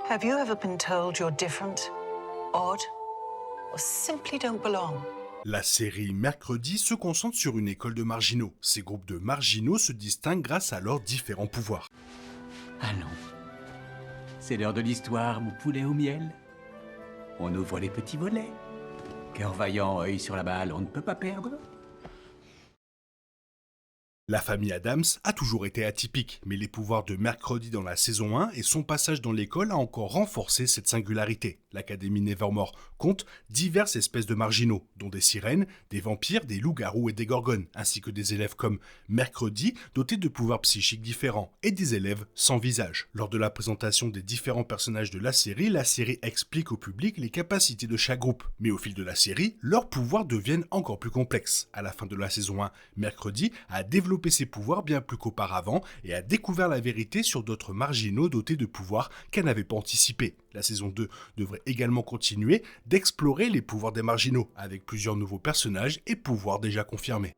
Have you ever been told you're different, odd, or simply don't belong? La série Mercredi se concentre sur une école de marginaux. Ces groupes de marginaux se distinguent grâce à leurs différents pouvoirs. Allons, c'est l'heure de l'histoire, mon poulet au miel. On ouvre les petits volets. Cœur vaillant, œil sur la balle, on ne peut pas perdre. La famille Addams a toujours été atypique, mais les pouvoirs de Mercredi dans la saison 1 et son passage dans l'école a encore renforcé cette singularité. L'Académie Nevermore compte diverses espèces de marginaux, dont des sirènes, des vampires, des loups-garous et des gorgones, ainsi que des élèves comme Mercredi, dotés de pouvoirs psychiques différents, et des élèves sans visage. Lors de la présentation des différents personnages de la série explique au public les capacités de chaque groupe, mais au fil de la série, leurs pouvoirs deviennent encore plus complexes. À la fin de la saison 1, Mercredi a développé ses pouvoirs bien plus qu'auparavant et a découvert la vérité sur d'autres marginaux dotés de pouvoirs qu'elle n'avait pas anticipés. La saison 2 devrait également continuer d'explorer les pouvoirs des marginaux, avec plusieurs nouveaux personnages et pouvoirs déjà confirmés.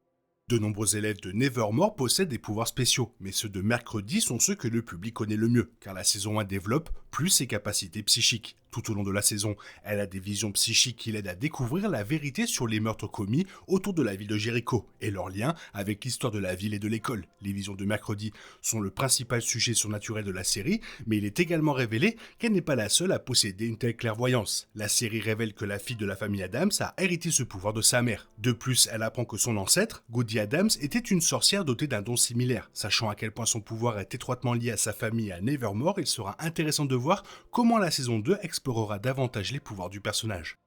De nombreux élèves de Nevermore possèdent des pouvoirs spéciaux, mais ceux de Mercredi sont ceux que le public connaît le mieux, car la saison 1 développe plus ses capacités psychiques. Tout au long de la saison, elle a des visions psychiques qui l'aident à découvrir la vérité sur les meurtres commis autour de la ville de Jéricho et leur lien avec l'histoire de la ville et de l'école. Les visions de Mercredi sont le principal sujet surnaturel de la série, mais il est également révélé qu'elle n'est pas la seule à posséder une telle clairvoyance. La série révèle que la fille de la famille Addams a hérité ce pouvoir de sa mère. De plus, elle apprend que son ancêtre, Goody Addams, était une sorcière dotée d'un don similaire. Sachant à quel point son pouvoir est étroitement lié à sa famille et à Nevermore, il sera intéressant de voir comment la saison 2 explorera davantage les pouvoirs du personnage.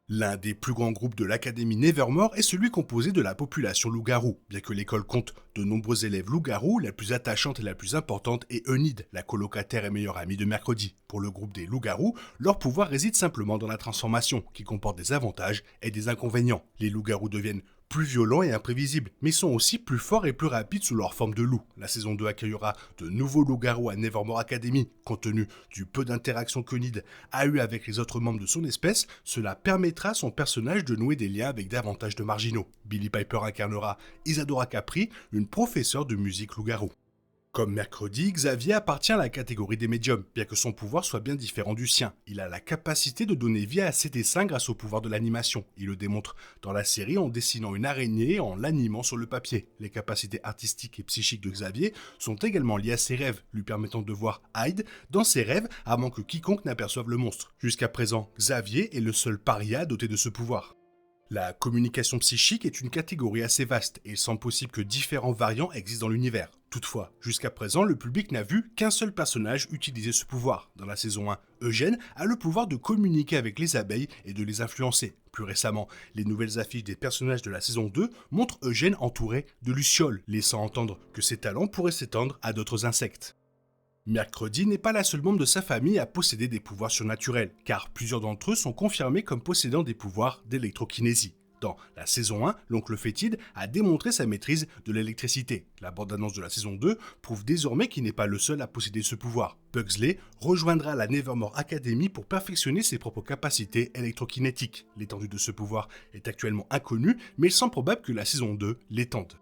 L'un des plus grands groupes de l'Académie Nevermore est celui composé de la population loup-garou. Bien que l'école compte de nombreux élèves loup-garou, la plus attachante et la plus importante est Enid, la colocataire et meilleure amie de Mercredi. Pour le groupe des loups-garous, leur pouvoir réside simplement dans la transformation, qui comporte des avantages et des inconvénients. Les loups-garous deviennent plus violents et imprévisibles, mais sont aussi plus forts et plus rapides sous leur forme de loup. La saison 2 accueillera de nouveaux loups-garous à Nevermore Academy. Compte tenu du peu d'interactions qu'Enid a eu avec les autres membres de son espèce, cela permettra à son personnage de nouer des liens avec davantage de marginaux. Billie Piper incarnera Isadora Capri, une professeure de musique loup-garou. Comme Mercredi, Xavier appartient à la catégorie des médiums, bien que son pouvoir soit bien différent du sien. Il a la capacité de donner vie à ses dessins grâce au pouvoir de l'animation. Il le démontre dans la série en dessinant une araignée et en l'animant sur le papier. Les capacités artistiques et psychiques de Xavier sont également liées à ses rêves, lui permettant de voir Hyde dans ses rêves avant que quiconque n'aperçoive le monstre. Jusqu'à présent, Xavier est le seul paria doté de ce pouvoir. La communication psychique est une catégorie assez vaste et il semble possible que différents variants existent dans l'univers. Toutefois, jusqu'à présent, le public n'a vu qu'un seul personnage utiliser ce pouvoir. Dans la saison 1, Eugène a le pouvoir de communiquer avec les abeilles et de les influencer. Plus récemment, les nouvelles affiches des personnages de la saison 2 montrent Eugène entouré de lucioles, laissant entendre que ses talents pourraient s'étendre à d'autres insectes. Mercredi n'est pas la seule membre de sa famille à posséder des pouvoirs surnaturels, car plusieurs d'entre eux sont confirmés comme possédant des pouvoirs d'électrokinésie. Dans la saison 1, l'oncle Fétide a démontré sa maîtrise de l'électricité. La bande-annonce de la saison 2 prouve désormais qu'il n'est pas le seul à posséder ce pouvoir. Pugsley rejoindra la Nevermore Academy pour perfectionner ses propres capacités électrokinétiques. L'étendue de ce pouvoir est actuellement inconnue, mais il semble probable que la saison 2 l'étende.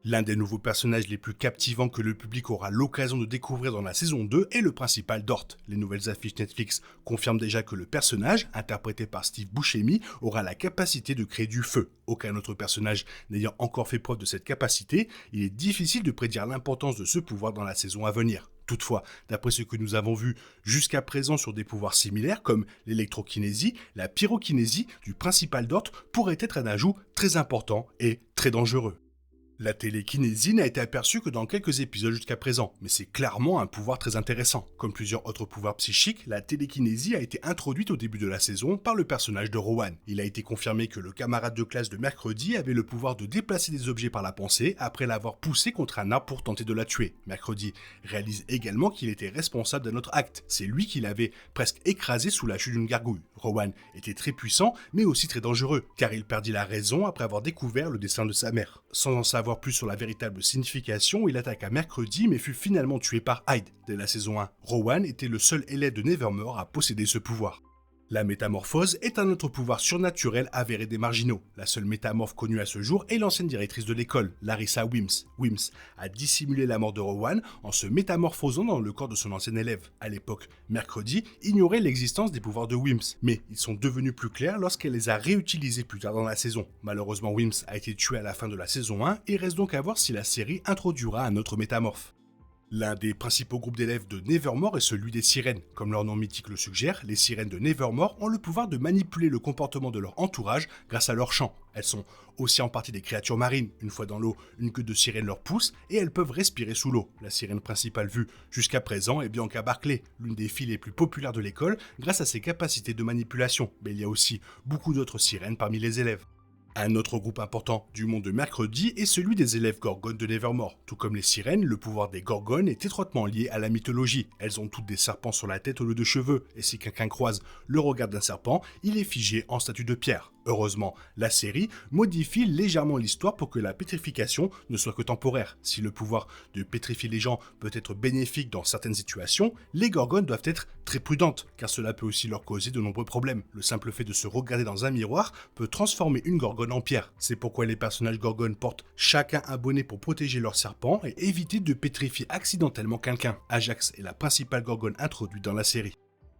L'un des nouveaux personnages les plus captivants que le public aura l'occasion de découvrir dans la saison 2 est le principal Dort. Les nouvelles affiches Netflix confirment déjà que le personnage, interprété par Steve Buscemi, aura la capacité de créer du feu. Aucun autre personnage n'ayant encore fait preuve de cette capacité, il est difficile de prédire l'importance de ce pouvoir dans la saison à venir. Toutefois, d'après ce que nous avons vu jusqu'à présent sur des pouvoirs similaires comme l'électrokinésie, la pyrokinésie du principal Dort pourrait être un ajout très important et très dangereux. La télékinésie n'a été aperçue que dans quelques épisodes jusqu'à présent, mais c'est clairement un pouvoir très intéressant. Comme plusieurs autres pouvoirs psychiques, la télékinésie a été introduite au début de la saison par le personnage de Rowan. Il a été confirmé que le camarade de classe de Mercredi avait le pouvoir de déplacer des objets par la pensée après l'avoir poussé contre un arbre pour tenter de la tuer. Mercredi réalise également qu'il était responsable d'un autre acte. C'est lui qui l'avait presque écrasé sous la chute d'une gargouille. Rowan était très puissant, mais aussi très dangereux, car il perdit la raison après avoir découvert le destin de sa mère. Sans en savoir plus sur la véritable signification, il attaqua Mercredi mais fut finalement tué par Hyde. Dès la saison 1, Rowan était le seul élève de Nevermore à posséder ce pouvoir. La métamorphose est un autre pouvoir surnaturel avéré des marginaux. La seule métamorphe connue à ce jour est l'ancienne directrice de l'école, Larissa Wims. Wims a dissimulé la mort de Rowan en se métamorphosant dans le corps de son ancien élève. À l'époque, Mercredi ignorait l'existence des pouvoirs de Wims, mais ils sont devenus plus clairs lorsqu'elle les a réutilisés plus tard dans la saison. Malheureusement, Wims a été tué à la fin de la saison 1 et reste donc à voir si la série introduira un autre métamorphe. L'un des principaux groupes d'élèves de Nevermore est celui des sirènes. Comme leur nom mythique le suggère, les sirènes de Nevermore ont le pouvoir de manipuler le comportement de leur entourage grâce à leur chant. Elles sont aussi en partie des créatures marines. Une fois dans l'eau, une queue de sirène leur pousse et elles peuvent respirer sous l'eau. La sirène principale vue jusqu'à présent est Bianca Barclay, l'une des filles les plus populaires de l'école grâce à ses capacités de manipulation. Mais il y a aussi beaucoup d'autres sirènes parmi les élèves. Un autre groupe important du monde de Mercredi est celui des élèves Gorgones de Nevermore. Tout comme les sirènes, le pouvoir des Gorgones est étroitement lié à la mythologie. Elles ont toutes des serpents sur la tête au lieu de cheveux, et si quelqu'un croise le regard d'un serpent, il est figé en statue de pierre. Heureusement, la série modifie légèrement l'histoire pour que la pétrification ne soit que temporaire. Si le pouvoir de pétrifier les gens peut être bénéfique dans certaines situations, les Gorgones doivent être très prudentes, car cela peut aussi leur causer de nombreux problèmes. Le simple fait de se regarder dans un miroir peut transformer une Gorgone en pierre. C'est pourquoi les personnages Gorgones portent chacun un bonnet pour protéger leur serpent et éviter de pétrifier accidentellement quelqu'un. Ajax est la principale Gorgone introduite dans la série.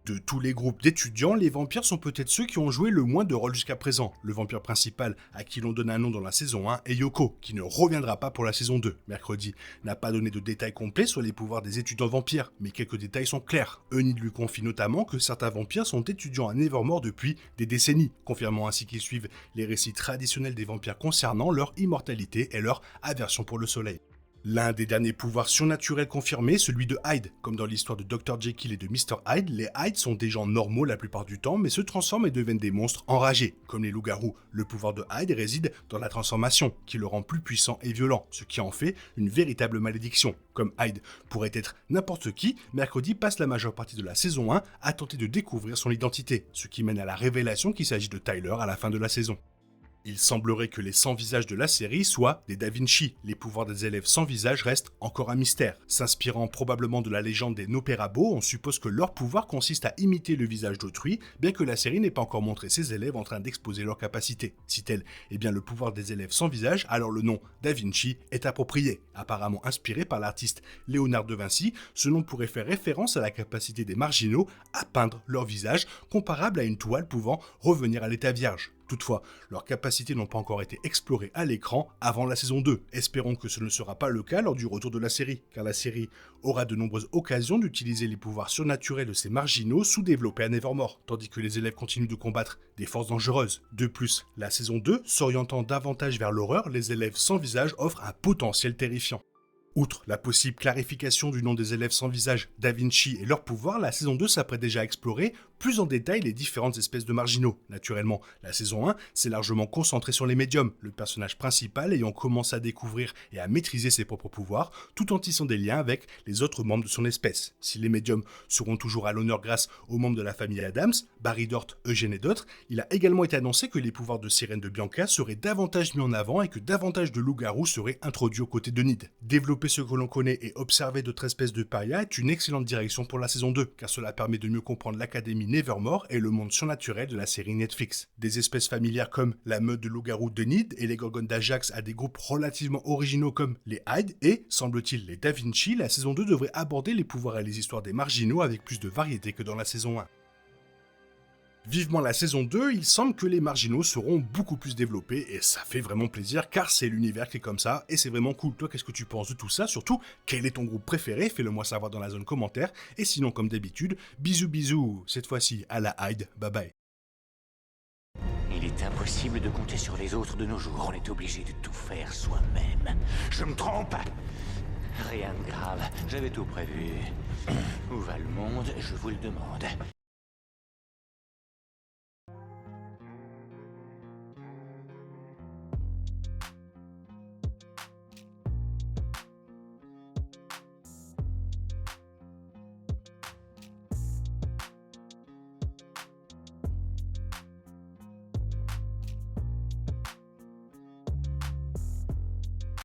De tous les groupes d'étudiants, les vampires sont peut-être ceux qui ont joué le moins de rôles jusqu'à présent. Le vampire principal, à qui l'on donne un nom dans la saison 1, est Yoko, qui ne reviendra pas pour la saison 2. Mercredi n'a pas donné de détails complets sur les pouvoirs des étudiants vampires, mais quelques détails sont clairs. Enid lui confie notamment que certains vampires sont étudiants à Nevermore depuis des décennies, confirmant ainsi qu'ils suivent les récits traditionnels des vampires concernant leur immortalité et leur aversion pour le soleil. L'un des derniers pouvoirs surnaturels confirmés, celui de Hyde. Comme dans l'histoire de Dr. Jekyll et de Mr. Hyde, les Hyde sont des gens normaux la plupart du temps, mais se transforment et deviennent des monstres enragés. Comme les loups-garous, le pouvoir de Hyde réside dans la transformation, qui le rend plus puissant et violent, ce qui en fait une véritable malédiction. Comme Hyde pourrait être n'importe qui, Mercredi passe la majeure partie de la saison 1 à tenter de découvrir son identité, ce qui mène à la révélation qu'il s'agit de Tyler à la fin de la saison. Il semblerait que les sans visages de la série soient des Da Vinci. Les pouvoirs des élèves sans visage restent encore un mystère. S'inspirant probablement de la légende des Noperabo, on suppose que leur pouvoir consiste à imiter le visage d'autrui, bien que la série n'ait pas encore montré ses élèves en train d'exposer leurs capacités. Si tel est bien le pouvoir des élèves sans visage, alors le nom Da Vinci est approprié. Apparemment inspiré par l'artiste Léonard de Vinci, ce nom pourrait faire référence à la capacité des marginaux à peindre leur visage, comparable à une toile pouvant revenir à l'état vierge. Toutefois, leurs capacités n'ont pas encore été explorées à l'écran avant la saison 2. Espérons que ce ne sera pas le cas lors du retour de la série, car la série aura de nombreuses occasions d'utiliser les pouvoirs surnaturels de ces marginaux sous-développés à Nevermore, tandis que les élèves continuent de combattre des forces dangereuses. De plus, la saison 2, s'orientant davantage vers l'horreur, les élèves sans visage offrent un potentiel terrifiant. Outre la possible clarification du nom des élèves sans visage, Da Vinci et leurs pouvoirs, la saison 2 s'apprête déjà à explorer plus en détail les différentes espèces de marginaux. Naturellement, la saison 1 s'est largement concentrée sur les médiums, le personnage principal ayant commencé à découvrir et à maîtriser ses propres pouvoirs, tout en tissant des liens avec les autres membres de son espèce. Si les médiums seront toujours à l'honneur grâce aux membres de la famille Addams, Barry Dort, Eugène et d'autres, il a également été annoncé que les pouvoirs de sirène de Bianca seraient davantage mis en avant et que davantage de loups-garous seraient introduits aux côtés de Nid. Développer ce que l'on connaît et observer d'autres espèces de parias est une excellente direction pour la saison 2, car cela permet de mieux comprendre l'académie Nevermore et le monde surnaturel de la série Netflix. Des espèces familières comme la meute de loups-garous de Nid et les gorgones d'Ajax à des groupes relativement originaux comme les Hyde et, semble-t-il, les Da Vinci, la saison 2 devrait aborder les pouvoirs et les histoires des marginaux avec plus de variété que dans la saison 1. Vivement la saison 2, il semble que les marginaux seront beaucoup plus développés et ça fait vraiment plaisir car c'est l'univers qui est comme ça et c'est vraiment cool. Toi, qu'est-ce que tu penses de tout ça? Surtout, quel est ton groupe préféré? Fais-le moi savoir dans la zone commentaire. Et sinon, comme d'habitude, bisous bisous, cette fois-ci à la Hyde, bye bye. Il est impossible de compter sur les autres de nos jours, on est obligé de tout faire soi-même. Je me trompe? Rien de grave, j'avais tout prévu. Où va le monde, je vous le demande.